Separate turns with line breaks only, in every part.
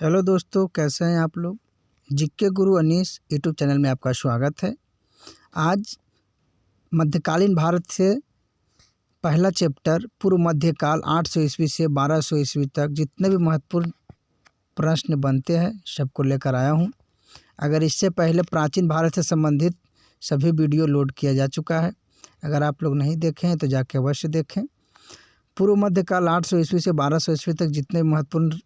Hello दोस्तों, कैसे हैं आप लोग। जीके गुरु अनीस यूट्यूब चैनल में आपका स्वागत है। आज मध्यकालीन भारत से पहला चैप्टर पूर्व मध्यकाल 800 ईस्वी से 1200 ईस्वी तक जितने भी महत्वपूर्ण प्रश्न बनते हैं सबको लेकर आया हूं। अगर इससे पहले प्राचीन भारत से संबंधित सभी वीडियो लोड किया जा चुका है। अगर आप लोग नहीं देखे हैं तो जाके अवश्य देखें। पूर्व मध्यकाल 800 ईस्वी से 1200 ईस्वी तक जितने महत्वपूर्ण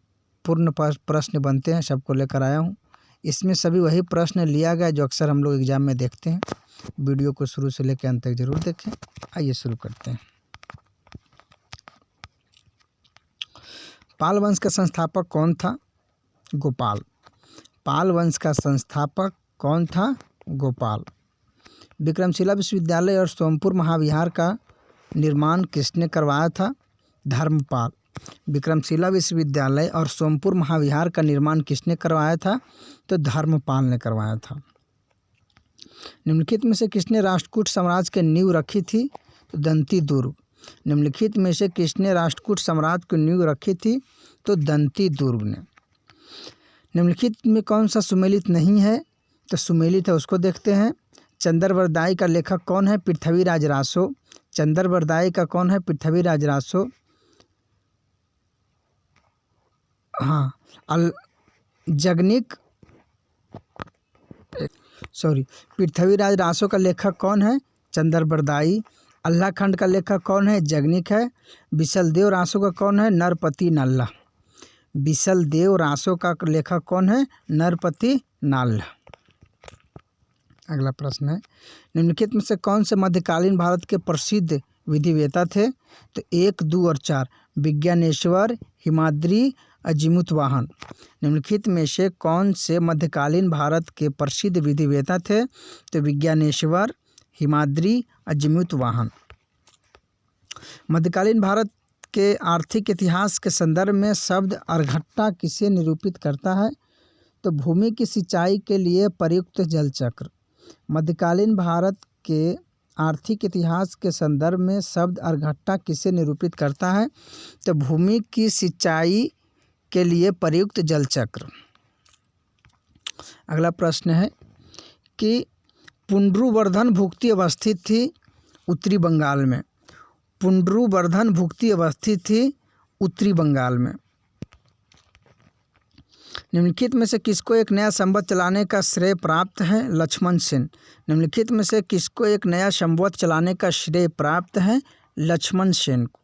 प्रश्न बनते हैं सबको लेकर आया हूँ। इसमें सभी वही प्रश्न लिया गया जो अक्सर हम लोग एग्जाम में देखते हैं। वीडियो को शुरू से लेकर अंत तक जरूर देखें। आइए शुरू करते हैं। पाल वंश का संस्थापक कौन था? गोपाल। पाल वंश का संस्थापक कौन था? गोपाल। विक्रमशिला विश्वविद्यालय और सोमपुर महाविहार का निर्माण किसने करवाया था? धर्मपाल। विक्रमशिला विश्वविद्यालय और सोमपुर महाविहार का निर्माण किसने करवाया था? तो धर्मपाल ने करवाया था। निम्नलिखित में से किसने राष्ट्रकूट साम्राज्य की नींव रखी थी? तो दंती दुर्ग। निम्नलिखित में से किसने राष्ट्रकूट साम्राज्य की नींव रखी थी? तो दंती दुर्ग ने। निम्नलिखित में कौन सा सुमेलित नहीं है? तो सुमेलित है, उसको देखते हैं। चंद्रवरदाई का लेखक कौन है? पृथ्वीराज रासो। चंद्रवरदाई का कौन है? पृथ्वीराज रासो। हाँ, पृथ्वीराज रासो का लेखक कौन है? चंद्रवरदाई। अल्लाह खंड का लेखक कौन है? जगनिक है। बिसलदेव रासो का कौन है? नरपति नाल्ला। बिसलदेव रासो का लेखक कौन है? नरपति नाल्ला। अगला प्रश्न है, निम्नलिखित में से कौन से मध्यकालीन भारत के प्रसिद्ध विधिवेत्ता थे? तो 1, 2 और 4। विज्ञानेश्वर, हिमाद्री, अजीमुतवाहन। निम्नलिखित में से कौन से मध्यकालीन भारत के प्रसिद्ध विधिवेत्ता थे? तो विज्ञानेश्वर, हिमाद्री, अजीमुतवाहन। मध्यकालीन भारत के आर्थिक इतिहास के संदर्भ में शब्द अर्घट्टा किसे निरूपित करता है? तो भूमि की सिंचाई के लिए प्रयुक्त जल चक्र। मध्यकालीन भारत के आर्थिक इतिहास के संदर्भ में शब्द अर्घट्टा किसे निरूपित करता है? तो भूमि की सिंचाई के लिए प्रयुक्त जल चक्र। अगला प्रश्न है कि पुंड्रुवर्धन भुक्ति अवस्थित थी उत्तरी बंगाल में। पुंड्रुवर्धन भुक्ति अवस्थित थी उत्तरी बंगाल में। निम्नलिखित में से किसको एक नया संवत चलाने का श्रेय प्राप्त है? लक्ष्मण सेन। निम्नलिखित में से किसको एक नया संवत चलाने का श्रेय प्राप्त है? लक्ष्मण सेन को।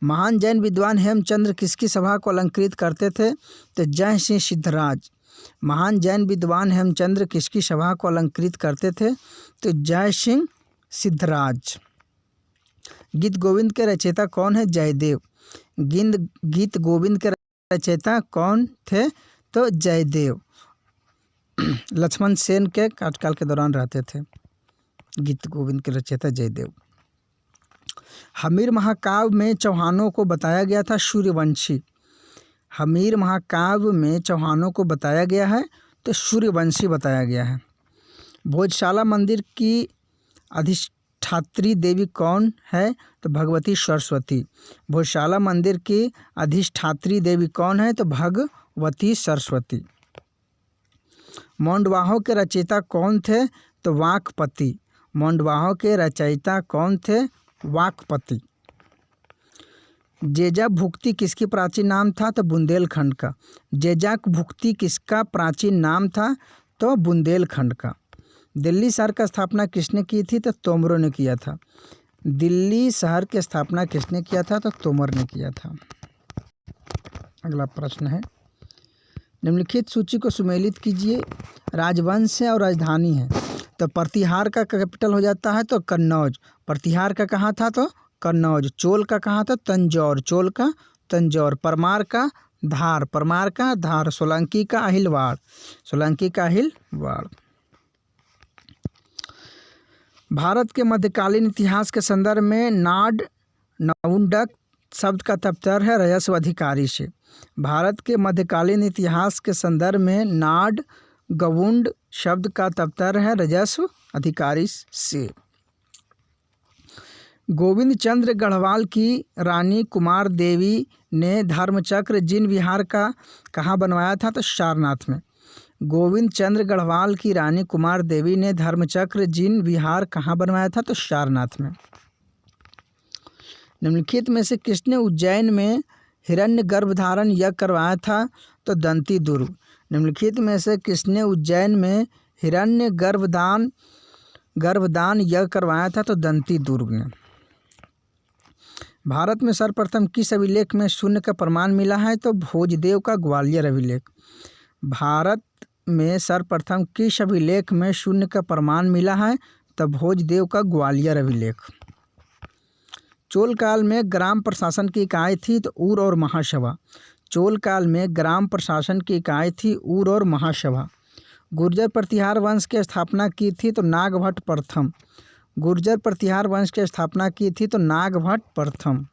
महान जैन विद्वान हेमचंद्र किसकी सभा को अलंकृत करते थे? तो जय सिंह सिद्धराज। महान जैन विद्वान हेमचंद्र किसकी सभा को अलंकृत करते थे? तो जय सिंह सिद्धराज। गीत गोविंद के रचयिता कौन है? जयदेव। गीत गोविंद के रचयिता कौन थे? तो जयदेव। लक्ष्मण सेन के कार्यकाल के दौरान रहते थे। गीत गोविंद के रचयिता जयदेव। हमीर महाकाव्य में चौहानों को बताया गया था सूर्यवंशी। हमीर महाकाव्य में चौहानों को बताया गया है तो सूर्यवंशी बताया गया है। भोजशाला मंदिर की अधिष्ठात्री देवी कौन है? तो भगवती सरस्वती। भोजशाला मंदिर की अधिष्ठात्री देवी कौन है? तो भगवती सरस्वती। मौंडवाहों के रचयिता कौन थे? तो वाकपति। मौंडवाहों के रचयिता कौन थे? वाकपति। जेजाक भुक्ति किसकी प्राचीन नाम था? तो बुंदेलखंड का। जेजाक भुक्ति किसका प्राचीन नाम था? तो बुंदेलखंड का। दिल्ली शहर का स्थापना किसने की थी? तो तोमरों ने किया था। दिल्ली शहर की स्थापना किसने किया था? तो तोमर ने किया था। अगला प्रश्न है, निम्नलिखित सूची को सुमेलित कीजिए। राजवंश है और राजधानी है। तो प्रतिहार का कैपिटल हो जाता है तो कन्नौज। प्रतिहार का कहाँ था? तो कन्नौज। चोल का कहाँ था? तंजौर। चोल का तंजौर। परमार का धार। परमार का धार। सोलंकी का अहिलवाड़। सोलंकी का अहिलवाड़। भारत के मध्यकालीन इतिहास के संदर्भ में नाड नवुंडक शब्द का तात्पर्य है राजस्व अधिकारी से। भारत के मध्यकालीन इतिहास के संदर्भ में नाड गवुंड शब्द का तात्पर्य है राजस्व अधिकारी से। गोविंद चंद्र गढ़वाल की रानी कुमार देवी ने धर्मचक्र जिन विहार का कहाँ बनवाया था? तो सारनाथ में। गोविंद चंद्र गढ़वाल की रानी कुमार देवी ने धर्मचक्र जिन विहार कहाँ बनवाया था? तो सारनाथ में। निम्नलिखित में से किसने उज्जैन में हिरण्य गर्भधारण यज्ञ करवाया था? तो दंती दुर्ग। निम्नलिखित में से किसने उज्जैन में हिरण्य गर्भदान यज्ञ करवाया था? तो दंती दुर्ग ने। भारत में सर्वप्रथम किस अभिलेख में शून्य का प्रमाण मिला है? तो भोजदेव का ग्वालियर अभिलेख। भारत में सर्वप्रथम किस अभिलेख में शून्य का प्रमाण मिला है? तो भोजदेव का ग्वालियर अभिलेख। चोल काल में ग्राम प्रशासन की इकाई थी? तो ऊर और महासभा। चोल काल में ग्राम प्रशासन की इकाई थी ऊर और महासभा। गुर्जर प्रतिहार वंश की स्थापना की थी? तो नागभट्ट प्रथम। गुर्जर प्रतिहार वंश की स्थापना की थी? तो नागभट्ट प्रथम।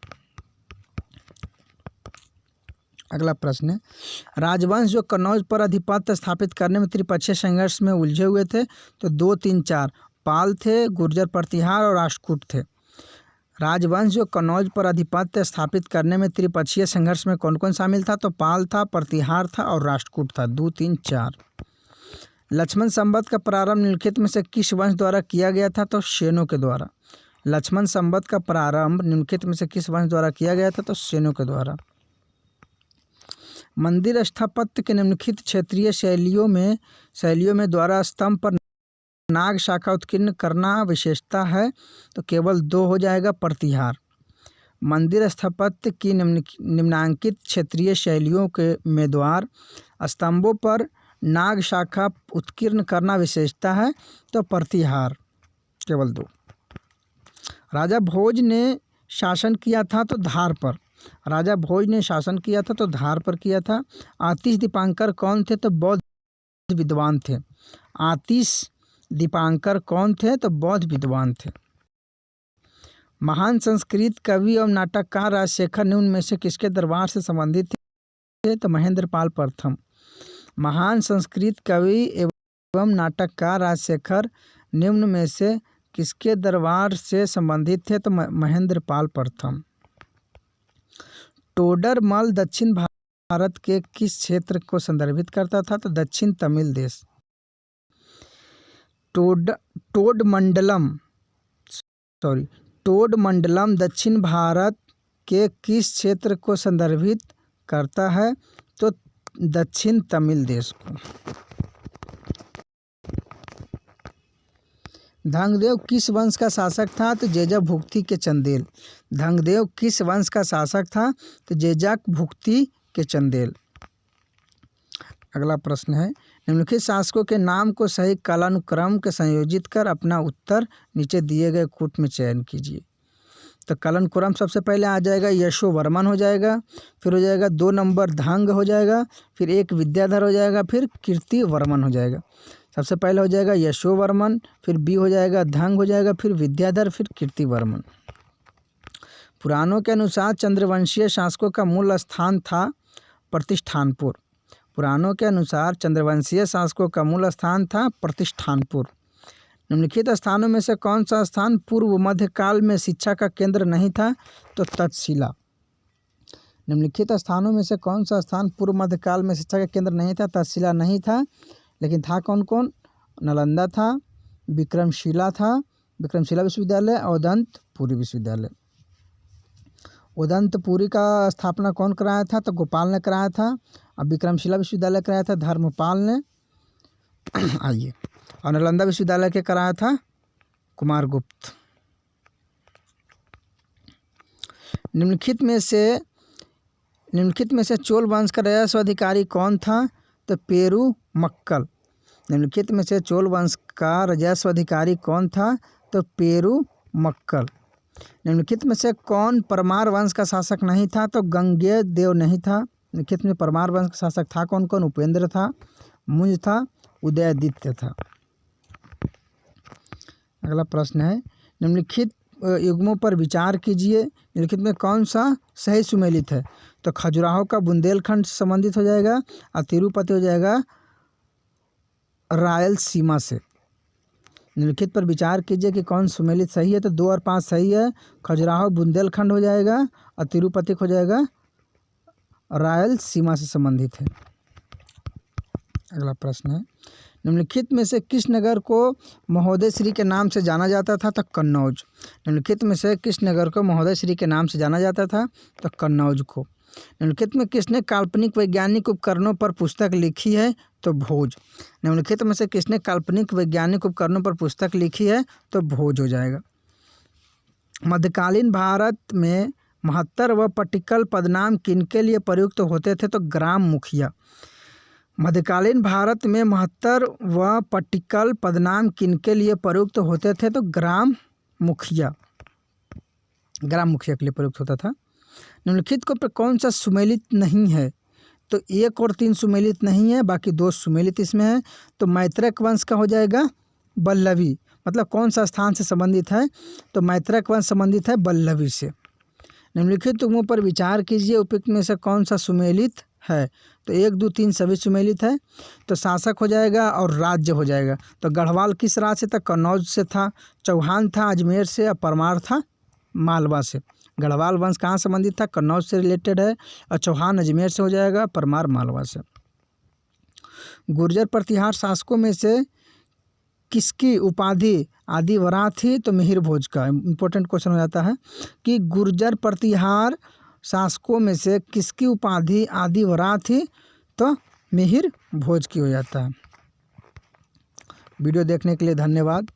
अगला प्रश्न है, राजवंश जो कन्नौज पर अधिपत्य स्थापित करने में त्रिपक्षीय संघर्ष में उलझे हुए थे? तो 2, 3, 4 पाल थे, गुर्जर प्रतिहार और राष्ट्रकूट थे। राजवंश जो कन्नौज पर आधिपत्य स्थापित करने में त्रिपक्षीय संघर्ष में कौन कौन शामिल था? तो पाल था, प्रतिहार था और राष्ट्रकूट था। 2, 3, 4। लक्ष्मण संवत का प्रारंभ निम्नलिखित में से किस वंश द्वारा किया गया था? तो सेनों के द्वारा। लक्ष्मण संवत का प्रारंभ निम्नलिखित में से किस वंश द्वारा किया गया था? तो सेनों के द्वारा। मंदिर स्थापत्य के निम्नलिखित क्षेत्रीय शैलियों में द्वारा स्तंभ पर नाग शाखा उत्कीर्ण करना विशेषता है? तो केवल 2 हो जाएगा, प्रतिहार। मंदिर स्थापत्य की निम्नांकित क्षेत्रीय शैलियों के में द्वार स्तंभों पर नाग शाखा उत्कीर्ण करना विशेषता है? तो प्रतिहार, केवल 2। राजा भोज ने शासन किया था? तो धार पर। राजा भोज ने शासन किया था तो धार पर किया था। आतिश दीपांकर कौन थे? तो बौद्ध विद्वान थे। आतिश दीपांकर कौन थे? तो बौद्ध विद्वान थे। महान संस्कृत कवि एवं नाटककार राजशेखर निम्न में से किसके दरबार से संबंधित थे? तो महेंद्रपाल प्रथम। महान संस्कृत कवि एवं नाटककार राजशेखर निम्न में से किसके दरबार से संबंधित थे? तो महेंद्रपाल प्रथम। टोडरमल दक्षिण भारत के किस क्षेत्र को संदर्भित करता था? तो दक्षिण तमिल देश। टोडमंडलम दक्षिण भारत के किस क्षेत्र को संदर्भित करता है? तो दक्षिण तमिल देश को। धंगदेव किस वंश का शासक था? तो जेजक भुक्ति के चंदेल। धंगदेव किस वंश का शासक था? तो जेजक भुक्ति के चंदेल। अगला प्रश्न है, निम्नलिखित शासकों के नाम को सही कालानुक्रम के संयोजित कर अपना उत्तर नीचे दिए गए कूट में चयन कीजिए। तो कालानुक्रम सबसे पहले आ जाएगा यशोवर्मन हो जाएगा, फिर हो जाएगा 2 नंबर धंग हो जाएगा, फिर 1 विद्याधर हो जाएगा, फिर कीर्तिवर्मन हो जाएगा। सबसे पहले हो जाएगा यशोवर्मन, फिर बी हो जाएगा धंग हो जाएगा, फिर विद्याधर, फिर कीर्तिवर्मन। पुराणों के अनुसार चंद्रवंशीय शासकों का मूल स्थान था प्रतिष्ठानपुर। पुराणों के अनुसार चंद्रवंशीय शासकों का मूल स्थान था प्रतिष्ठानपुर। निम्नलिखित स्थानों में से कौन सा स्थान पूर्व मध्यकाल में शिक्षा का केंद्र नहीं था? तो तक्षशिला। निम्नलिखित स्थानों में से कौन सा स्थान पूर्व मध्यकाल में शिक्षा का केंद्र नहीं था? तक्षशिला नहीं था, लेकिन था कौन कौन? नालंदा था, विक्रमशिला था, विक्रमशिला विश्वविद्यालय, औदंतपुरी विश्वविद्यालय। औदंतपुरी का स्थापना कौन कराया था? तो गोपाल ने कराया था। अब विक्रमशिला विश्वविद्यालय कराया था धर्मपाल ने। आइए, और नालंदा विश्वविद्यालय के कराया था कुमारगुप्त। निम्नलिखित में से चोल वंश का राजस्व अधिकारी कौन था? तो पेरुमक्कल। निम्नलिखित में से चोल वंश का राजस्व अधिकारी कौन था? तो पेरुमक्कल। निम्नलिखित में से कौन परमार वंश का शासक नहीं था? तो गंगेय देव नहीं था। निम्नलिखित में परमार वंश का शासक था कौन कौन? उपेंद्र था, मुंज था, उदयदित्य था। अगला प्रश्न है, निम्नलिखित युग्मों पर विचार कीजिए। निम्नलिखित में कौन सा सही सुमेलित है? तो खजुराहो का बुंदेलखंड से संबंधित हो जाएगा और तिरुपति हो जाएगा रायलसीमा से। निम्नलिखित पर विचार कीजिए कि कौन सुमेलित सही है? तो 2 और 5 सही है। खजुराहो बुंदेलखंड हो जाएगा और तिरुपति हो जाएगा रायलसीमा से संबंधित है। अगला प्रश्न है, निम्नलिखित में से किस नगर को महोदय श्री के नाम से जाना जाता था? तो कन्नौज। निम्नलिखित में से किस नगर को महोदय श्री के नाम से जाना जाता था? तो कन्नौज को। निम्नलिखित में किसने काल्पनिक वैज्ञानिक उपकरणों पर पुस्तक लिखी है? तो भोज। निम्नलिखित में से किसने काल्पनिक वैज्ञानिक उपकरणों पर पुस्तक लिखी है? तो भोज हो जाएगा। मध्यकालीन भारत में महत्तर व पट्टिकल पदनाम किनके लिए प्रयुक्त होते थे? तो ग्राम मुखिया। मध्यकालीन भारत में महत्तर व पट्टिकल पदनाम किनके लिए प्रयुक्त होते थे? तो ग्राम मुखिया के लिए प्रयुक्त होता था। निम्नलिखित को पर कौन सा सुमेलित नहीं है? तो 1 और 3 सुमेलित नहीं है, बाकी 2 सुमेलित इसमें है। तो मैत्रक वंश का हो जाएगा बल्लभी, मतलब कौन सा स्थान से संबंधित है? तो मैत्रक वंश संबंधित है बल्लभी से। निम्नलिखित तुगमों पर विचार कीजिए, उपयुक्त में से कौन सा सुमेलित है? तो 1, 2, 3 सभी सुमेलित है। तो शासक हो जाएगा और राज्य हो जाएगा। तो गढ़वाल किस राज्य से था? कन्नौज से था। चौहान था अजमेर से और परमार था मालवा से। गढ़वाल वंश कहाँ संबंधित था? कन्नौज से रिलेटेड है। और चौहान अजमेर से हो जाएगा, परमार मालवा से। गुर्जर प्रतिहार शासकों में से किसकी उपाधि आदिवरा थी? तो मिहिर भोज का। इंपॉर्टेंट क्वेश्चन हो जाता है कि गुर्जर प्रतिहार शासकों में से किसकी उपाधि आदिवरा थी? तो मिहिर भोज की हो जाता है। वीडियो देखने के लिए धन्यवाद।